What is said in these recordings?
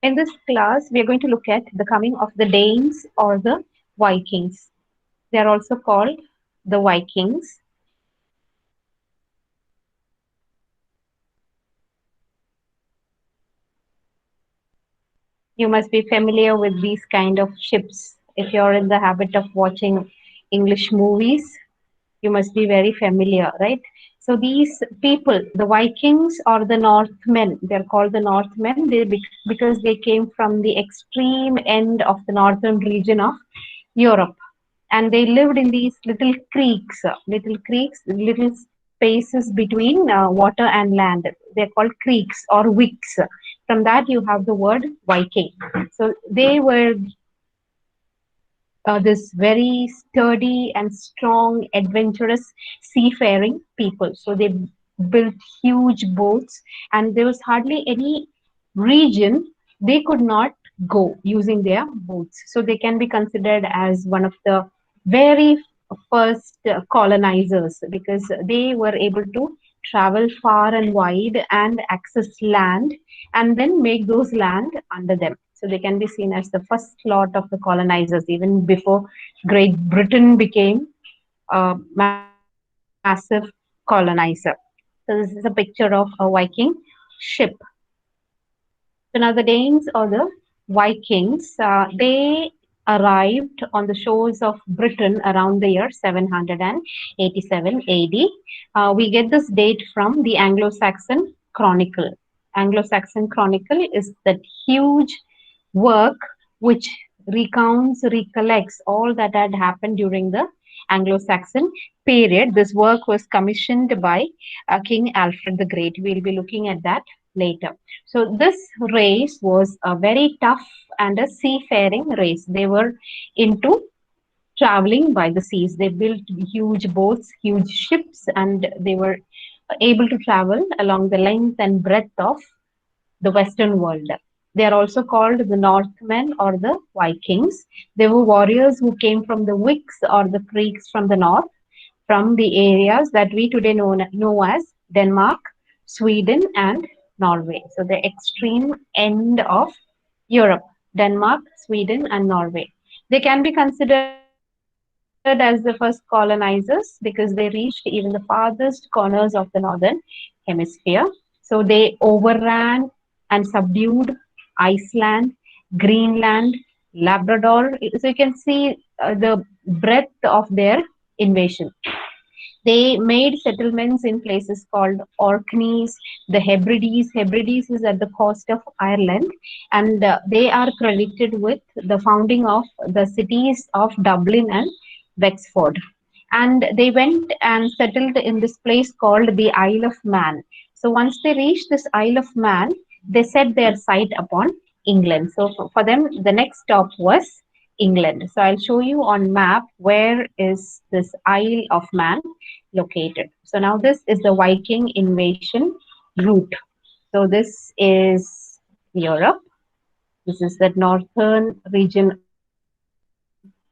In this class, we are going to look at the coming of the Danes or the Vikings. They are also called the Vikings. You must be familiar with these kind of ships. If you're in the habit of watching English movies, you must be very familiar, right? So these people, the Vikings or the Northmen, they're called the Northmen because they came from the extreme end of the northern region of Europe, and they lived in these little spaces between water and land. They're called creeks or wicks. From that, you have the word Viking. So they were this very sturdy and strong, adventurous seafaring people. So they built huge boats, and there was hardly any region they could not go using their boats. So they can be considered as one of the very first colonizers because they were able to travel far and wide and access land and then make those land under them. So they can be seen as the first lot of the colonizers, even before Great Britain became a massive colonizer. So this is a picture of a Viking ship. So now the Danes or the Vikings, they arrived on the shores of Britain around the year 787 AD. We get this date from the Anglo-Saxon Chronicle. Anglo-Saxon Chronicle is that huge work which recollects all that had happened during the Anglo-Saxon period. This work was commissioned by King Alfred the Great. We'll be looking at that later. So this race was a very tough and a seafaring race. They were into traveling by the seas. They built huge boats, huge ships, and they were able to travel along the length and breadth of the Western world. They are also called the Northmen or the Vikings. They were warriors who came from the wicks or the creeks from the north, from the areas that we today know as Denmark, Sweden, and Norway. So the extreme end of Europe, Denmark, Sweden, and Norway. They can be considered as the first colonizers because they reached even the farthest corners of the northern hemisphere. So they overran and subdued Iceland, Greenland, Labrador. So you can see the breadth of their invasion. They made settlements in places called Orkneys, the Hebrides. Hebrides is at the coast of Ireland, and they are credited with the founding of the cities of Dublin and Wexford. And they went and settled in this place called the Isle of Man. So once they reached this Isle of Man, they set their sight upon England. So for them, the next stop was England. So I'll show you on map where is this Isle of Man located. So now this is the Viking invasion route. So this is Europe. This is the northern region,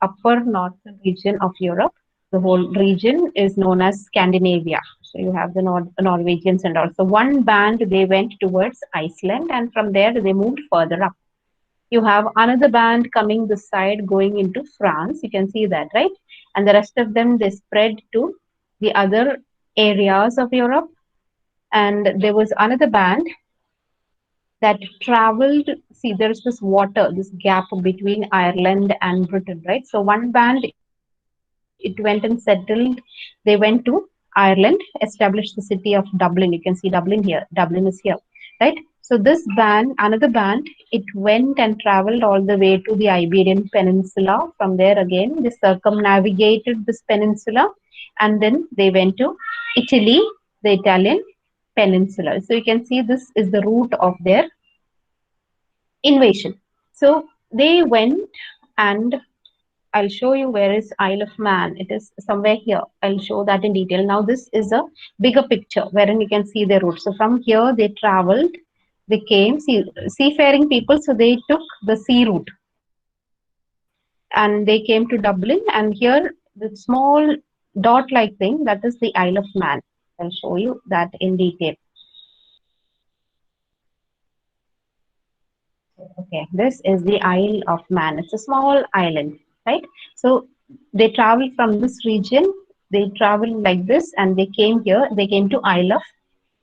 upper northern region of Europe. The whole region is known as Scandinavia. So you have the Norwegians and also one band, they went towards Iceland, and from there they moved further up. You have another band coming this side going into France. You can see that, right? And the rest of them, they spread to the other areas of Europe. And there was another band that traveled. See, there's this water, this gap between Ireland and Britain, right? So one band, it went and settled. They went to Ireland, established the city of Dublin. You can see Dublin here. Dublin is here, right? So this band, another band, it went and traveled all the way to the Iberian Peninsula. From there again, they circumnavigated this peninsula, and then they went to Italy, the Italian peninsula. So you can see this is the route of their invasion. So they went, and I'll show you where is Isle of Man. It is somewhere here. I'll show that in detail. Now this is a bigger picture wherein you can see their route. So from here they traveled, they came, seafaring people, so they took the sea route and they came to Dublin, and here the small dot like thing, that is the Isle of Man. I'll show you that in detail. Okay, this is the Isle of Man. It's a small island, right? So they traveled from this region, they traveled like this, and they came here, they came to Isle of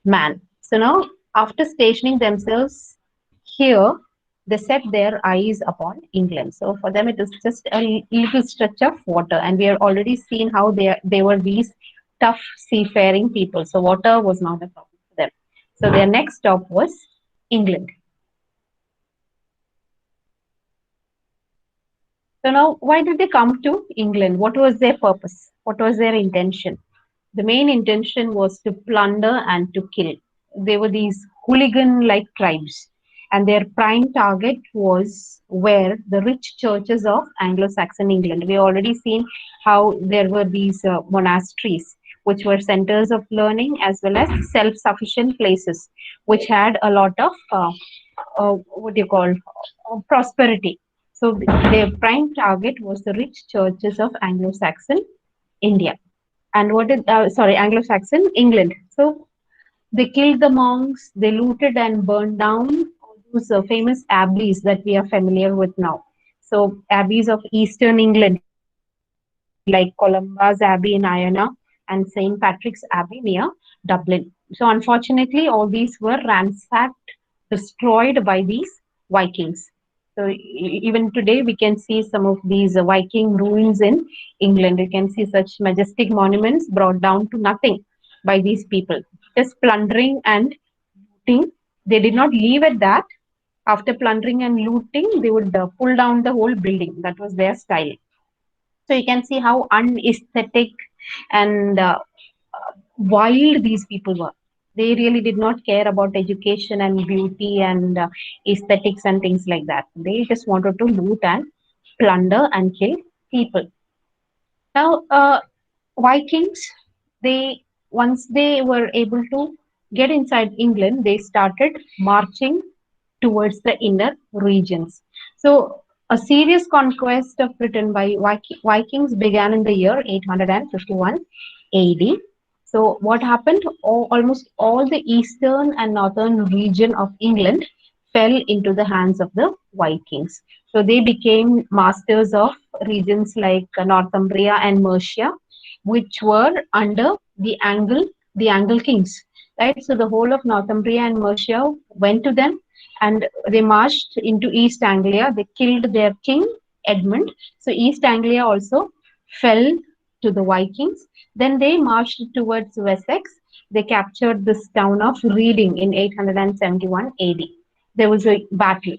Man. So now, after stationing themselves here, they set their eyes upon England. So for them, it is just a little stretch of water, and we have already seen how they were these tough seafaring people. So water was not a problem for them. So their next stop was England. So now, why did they come to England? What was their purpose? What was their intention? The main intention was to plunder and to kill. They were these hooligan like tribes, and their prime target was where the rich churches of Anglo Saxon England. We already seen how there were these monasteries, which were centers of learning as well as self sufficient places, which had a lot of what do you call prosperity. So their prime target was the rich churches of Anglo-Saxon India. And what is sorry, Anglo-Saxon England. So they killed the monks, they looted and burned down all those famous abbeys that we are familiar with now. So abbeys of Eastern England like Columba's Abbey in Iona and St. Patrick's Abbey near Dublin. So unfortunately, all these were ransacked, destroyed by these Vikings. So even today, we can see some of these Viking ruins in England. You can see such majestic monuments brought down to nothing by these people, just plundering and looting. They did not leave at that. After plundering and looting, they would pull down the whole building. That was their style. So you can see how unaesthetic and wild these people were. They really did not care about education and beauty and aesthetics and things like that. They just wanted to loot and plunder and kill people. Now, Vikings, they once they were able to get inside England, they started marching towards the inner regions. So, a serious conquest of Britain by Vikings began in the year 851 AD. So, what happened? Almost all the eastern and northern region of England fell into the hands of the Vikings. So, they became masters of regions like Northumbria and Mercia, which were under the Angle kings. Right, so the whole of Northumbria and Mercia went to them, and they marched into East Anglia. They killed their king, Edmund. So East Anglia also fell to the Vikings. Then they marched towards Wessex. They captured this town of Reading in 871 AD. There was a battle.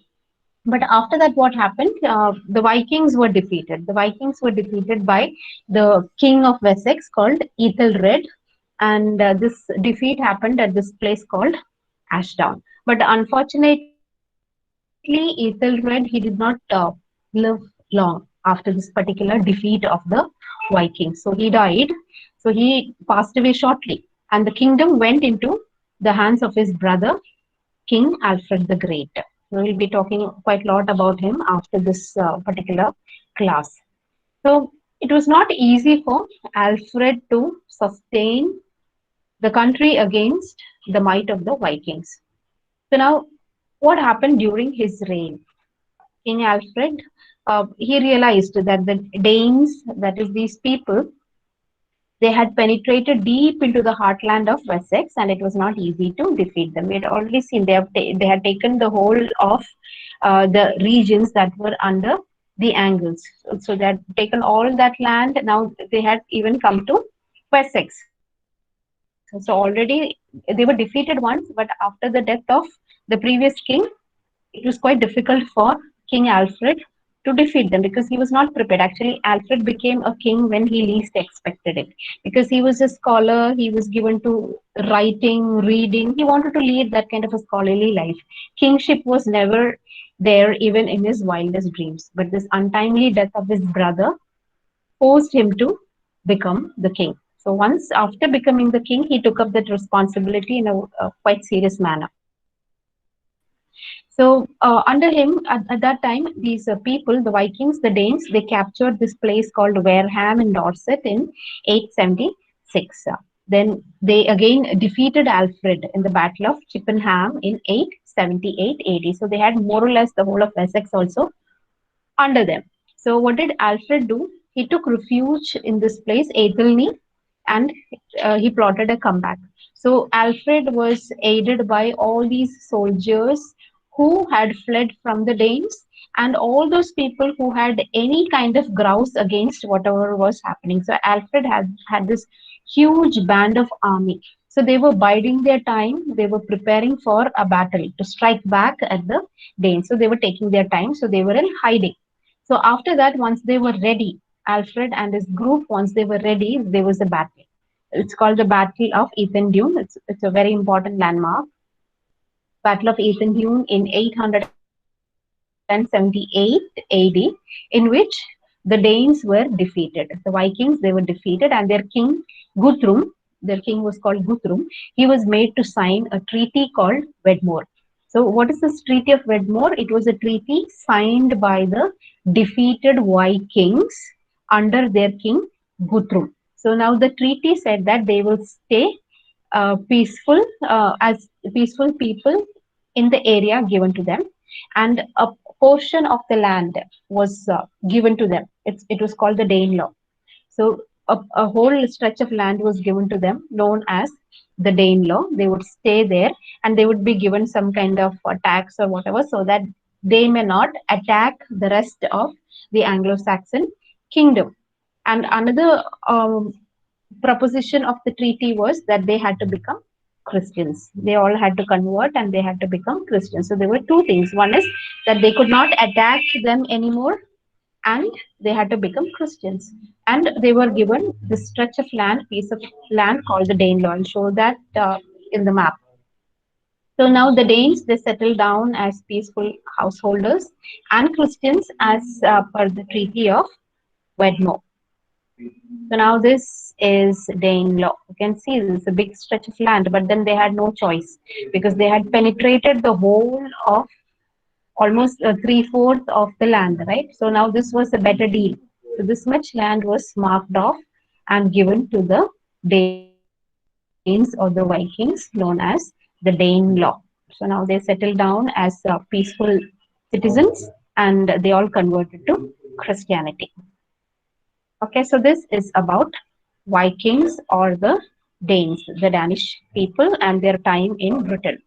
But after that, what happened? The Vikings were defeated. The Vikings were defeated by the king of Wessex called Ethelred, and this defeat happened at this place called Ashdown. But unfortunately, Ethelred he did not live long after this particular defeat of the Vikings. So he died. So he passed away shortly, and the kingdom went into the hands of his brother, King Alfred the Great. We will be talking quite a lot about him after this particular class. So it was not easy for Alfred to sustain the country against the might of the Vikings. So now, what happened during his reign? King Alfred, he realized that the Danes, that is these people, they had penetrated deep into the heartland of Wessex, and it was not easy to defeat them. We had already seen they had taken the whole of the regions that were under the Angles. So they had taken all that land. Now they had even come to Wessex. So already they were defeated once, but after the death of the previous king, it was quite difficult for King Alfred to defeat them because he was not prepared. Actually, Alfred became a king when he least expected it because he was a scholar, he was given to writing, reading, he wanted to lead that kind of a scholarly life. Kingship was never there even in his wildest dreams. But this untimely death of his brother forced him to become the king. So once after becoming the king, he took up that responsibility in a quite serious manner. So under him, at that time, these people, the Vikings, the Danes, they captured this place called Wareham in Dorset in 876. Then they again defeated Alfred in the Battle of Chippenham in 78 AD. So they had more or less the whole of Essex also under them. So what did Alfred do? He took refuge in this place, Athelney, and he plotted a comeback. So Alfred was aided by all these soldiers who had fled from the Danes and all those people who had any kind of grouse against whatever was happening. So Alfred had this huge band of army. So they were biding their time. They were preparing for a battle to strike back at the Danes. So they were taking their time. So they were in hiding. So after that, once they were ready, Alfred and his group, once they were ready, there was a battle. It's called the Battle of Ethandune. It's a very important landmark. Battle of Ethandune in 878 AD, in which the Danes were defeated. The Vikings, they were defeated, and their king, Guthrum, their king was called Guthrum, he was made to sign a treaty called Wedmore. So, what is this Treaty of Wedmore? It was a treaty signed by the defeated Vikings under their king Guthrum. So, now the treaty said that they will stay peaceful as peaceful people in the area given to them, and a portion of the land was given to them. It was called the Danelaw. So a whole stretch of land was given to them, known as the Danelaw. They would stay there, and they would be given some kind of tax or whatever, so that they may not attack the rest of the Anglo-Saxon kingdom. And another proposition of the treaty was that they had to become Christians. They all had to convert and they had to become Christians. So there were two things. One is that they could not attack them anymore, and they had to become Christians. And they were given this stretch of land, piece of land called the Danelaw. I'll show that in the map. So now the Danes, they settled down as peaceful householders and Christians as per the Treaty of Wedmore. So now this is Danelaw. You can see this is a big stretch of land, but then they had no choice because they had penetrated the whole of almost three-fourths of the land, right? So now this was a better deal. So this much land was marked off and given to the Danes or the Vikings, known as the Danelaw. So now they settled down as peaceful citizens, and they all converted to Christianity. Okay, so this is about Vikings or the Danes, the Danish people, and their time in Britain.